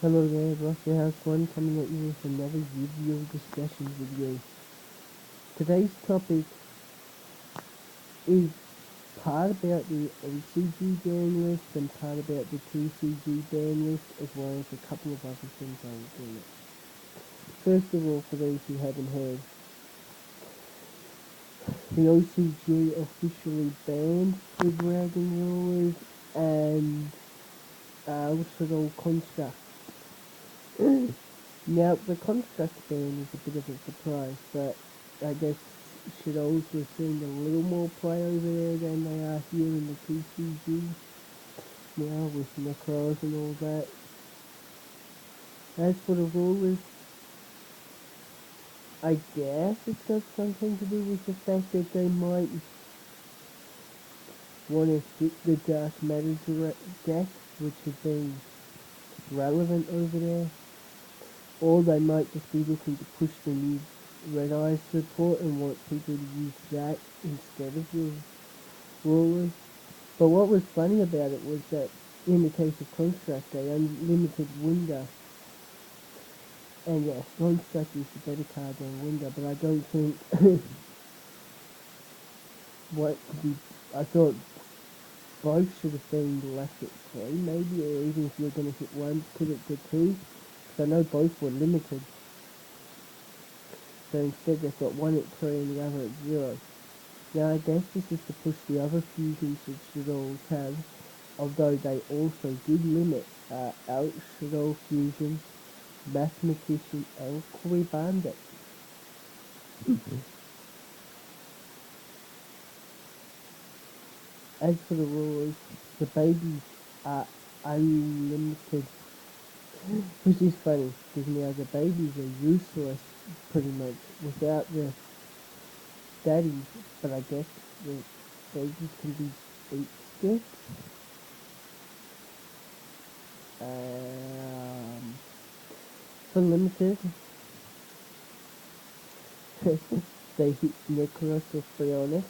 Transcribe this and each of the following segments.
Hello there, Rusty House One coming at you with another Yugioh Discussion video. Today's topic is part about the OCG Banlist and part about the TCG Banlist, as well as a couple of other things I will do it. First of all, for those who haven't heard, the OCG officially banned the Dragon Rulers and also Construct. Now, the Construct ban is a bit of a surprise, but I guess Shadows were seeing a little more play over there than they are here in the TCG now with Necros and all that. As for the rulers, I guess it's got something to do with the fact that they might want to hit the Dark Matter deck, which has been relevant over there, or they might just be looking to push the new Red Eye support and want people to use that instead of the rulers. But what was funny about it was that in the case of Construct, they unlimited Winder. And yeah, Construct is the better card than Winder, but I don't think I thought both should have been left at 3 maybe, or even if you're going to hit one, put it to 2, because I know both were limited. So instead they've got one at 3 and the other at 0. Now I guess this is to push the other fusions that Shadows have, although they also did limit Alex Shadow Fusion, Mathematician and Koi Bandit. As for the rulers, the babies are unlimited, which is funny, because now the babies are useless pretty much without the daddies, but I guess the babies can be 8 sticks. For limited, they hit Necros or Freonic.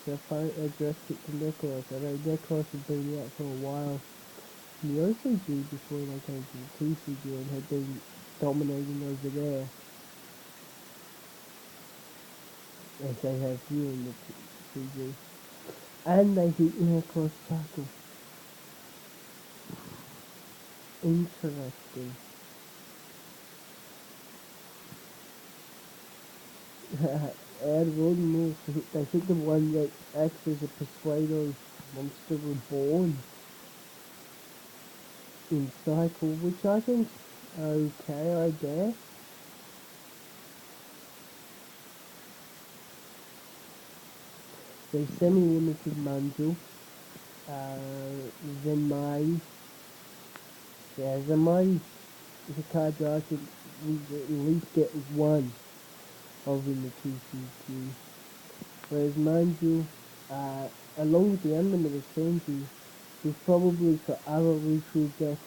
So far I just hit the Necros. I know Necros has been out for a while. The OCG before they came to the TCG and had been dominating over there, as they have here in the TCG. And they hit Necros Tackle. Interesting. Add one more. They hit the one that acts as a Persuado Monster Reborn in Cycle, which I think okay, I guess. They semi-limited Manjul, Zenmai. Yeah, Zenmai is a card that I think we at least get one of in the TCG. Whereas Manjul, along with the unlimited Senju, is probably for other ritual decks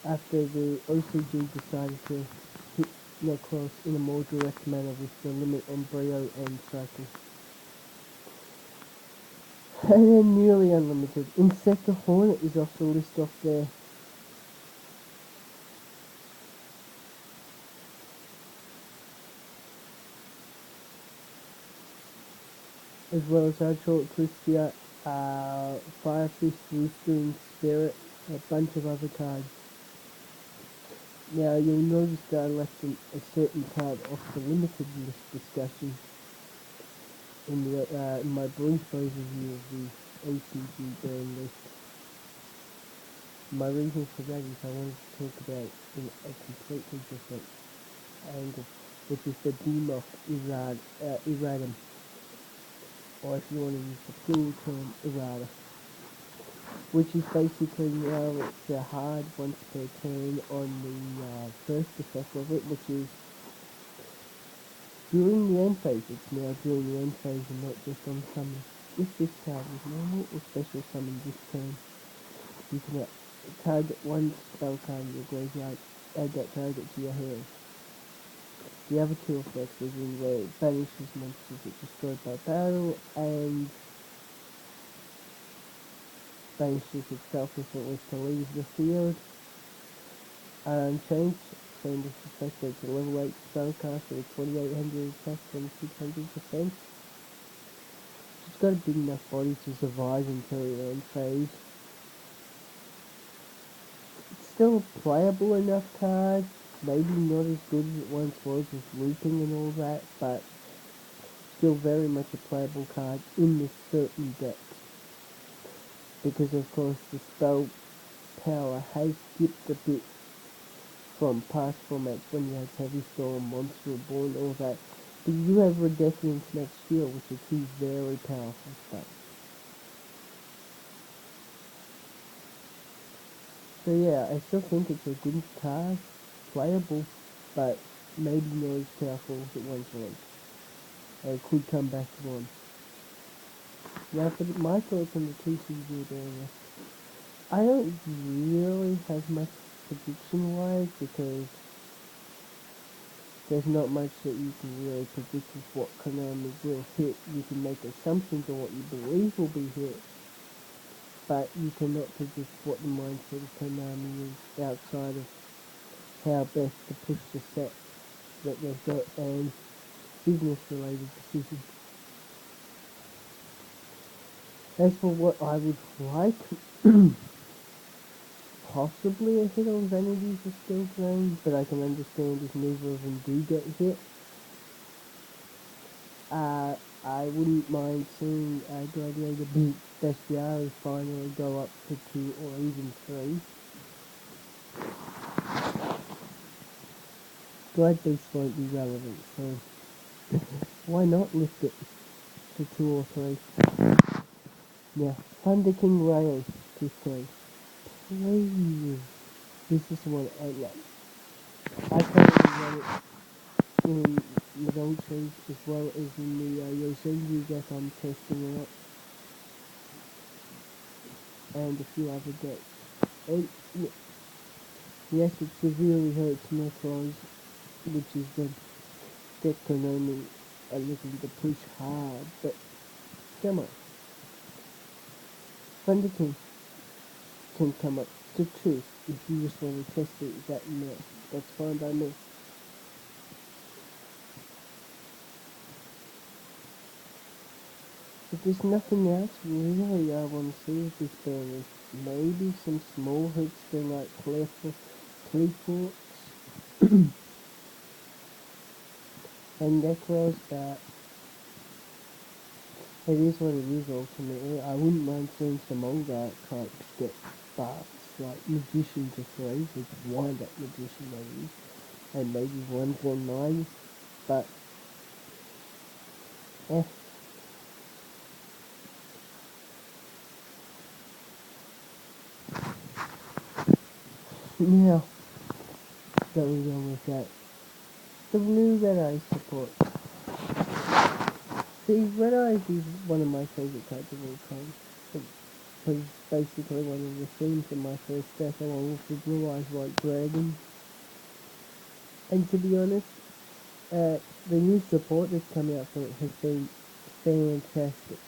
after the OCG decided to hit Necros in a more direct manner with the limit Embryo and Cycle. And then nearly unlimited. Insector Hornet is off the list off there. As well as our short Twistia, Firefist, Rooster and Spirit, a bunch of other cards. Now you'll notice that I left a certain card off the limited list discussion in my brief overview of the OCG Banlist. My reason for that is I wanted to talk about in a completely different angle, which is the Demok Erratum, or if you want to use the plural term, Errata, which is basically now it's a hard once per turn on the first effect of it, which is during the end phase. It's now during the end phase and not just on summon. If this card is normal or special summon this turn, you can target one spell card in your graveyard, add that target to your hand. The other two effects is in where it banishes monsters that destroyed by battle, and banishes itself if it was to leave the field. Unchanged, same disrespect as a level 8 spellcaster with 2800 attack, 2600 defense. She's got a big enough body to survive until the end phase. It's still a playable enough card, maybe not as good as it once was with looping and all that, but still very much a playable card in this certain deck. Because of course the spell power has dipped a bit from past formats when you have Heavy Storm, Monster Reborn, all that. But you have Redeffiance Max Shield, which are two very powerful spells. So yeah, I still think it's a good card, playable, but maybe not as powerful as it once was. It could come back on. Now for my thoughts on the TCG Banlist. I don't really have much prediction-wise because there's not much that you can really predict with what Konami will hit. You can make assumptions on what you believe will be hit, but you cannot predict what the mindset of Konami is outside of how best to push the set that they've got and business-related decisions. As for what I would like, possibly a hit on Vanity for Skill Drain, but I can understand if neither of them do get hit. I wouldn't mind seeing Gladiator beat Bestiari finally go up to 2 or even 3. Glad Beast won't be relevant, so why not lift it to 2 or 3? Now, Thunder King Rails to 3. Please. This is what I like. I currently run it in the Gold Trees as well as in the Yosenju deck I'm testing out, and a few other decks. And yes, it severely hurts Necros, which is the deck Konami are looking to push hard, but come on. Thunder King can come up to 2 if you just want to test it that much. That's fine by me. But there's nothing else really I want to see with this band. Maybe some small hits thing like Clearforks and Necros, but it is what it is ultimately. I wouldn't mind seeing some old archetypes get buffs, like Magician to 3, which wind up Magician maybe, and maybe 119, but eh. Now, that we go with that. The new Red Eyes support. See, Red Eyes is one of my favourite cards of all time. It was basically one of the themes of my first deck along with the Blue Eyes White Dragon. And to be honest, the new support that's come out for it has been fantastic.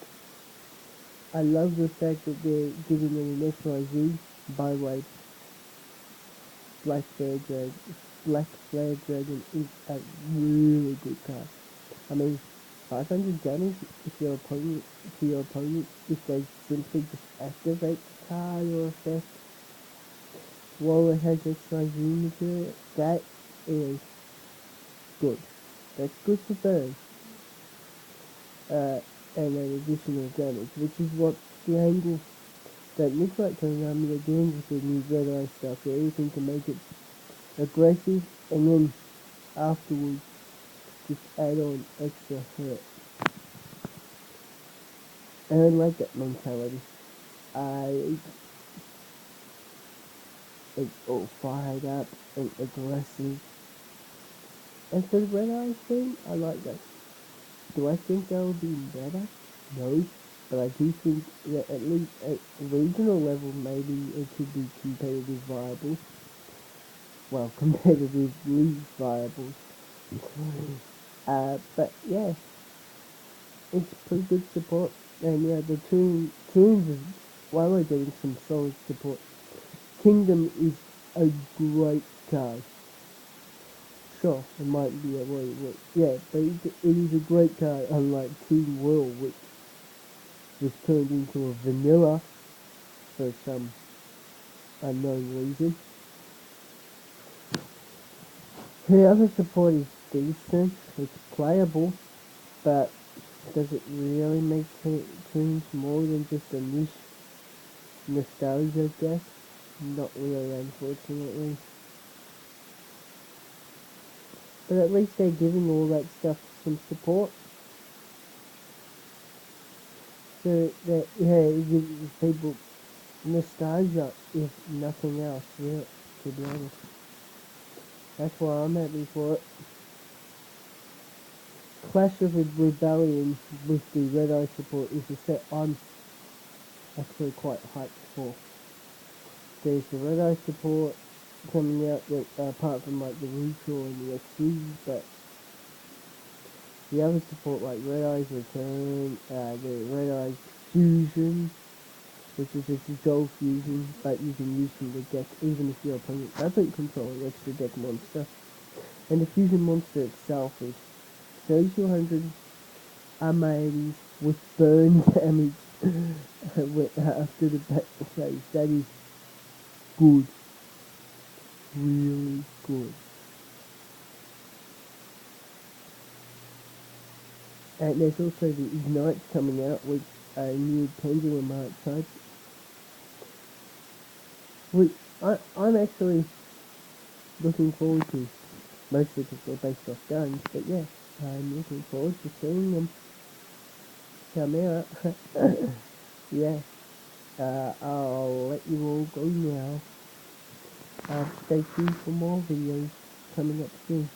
I love the fact that they're giving it an XYZ by way. Black Flare Dragon is a really good card. I mean, 500 damage if your opponent, if they simply just activate the card or effect while it has XYZ material, that is good. That's good for burn. And an additional damage, which is what the angle that looks like Konami are doing with the new Red Eye stuff. They're looking to make it aggressive and then afterwards just add on extra hurt. And I like that mentality. It's all fired up and aggressive. And for the Red Eye thing, I like that. Do I think they'll be better? No. But I do think that at least at regional level, maybe it could be competitive viable. Well, competitively viable. But yeah, it's pretty good support. And yeah, the tunes while we're getting some solid support, Kingdom is a great card. Sure, it might be a way, yeah, but it is a great card, unlike King Will, which was turned into a vanilla for some unknown reason. The other support is decent, it's playable, but does it really make tunes more than just a niche nostalgia deck? Not really, unfortunately. But at least they're giving all that stuff some support. So that, yeah, it gives people nostalgia, if nothing else, really, to be honest. That's why I'm happy for it. Clash of Rebellion with the Red Eye support is a set I'm actually quite hyped for. There's the Red Eye support coming out that, apart from like the Recall and the XC, but the other support like Red Eye's Return, the Red Eye's Fusion, which is a Dissolve Fusion, but you can use from the deck even if your opponent doesn't control an extra deck monster. And the Fusion monster itself is 3200 Armades with burn damage after the battle phase. That is good. Really good. And there's also the Ignites coming out with a new Pendulum archetype, which I'm actually looking forward to, mostly because they're based off guns, but yeah, I'm looking forward to seeing them come out. Yeah, I'll let you all go now. Stay tuned for more videos coming up soon.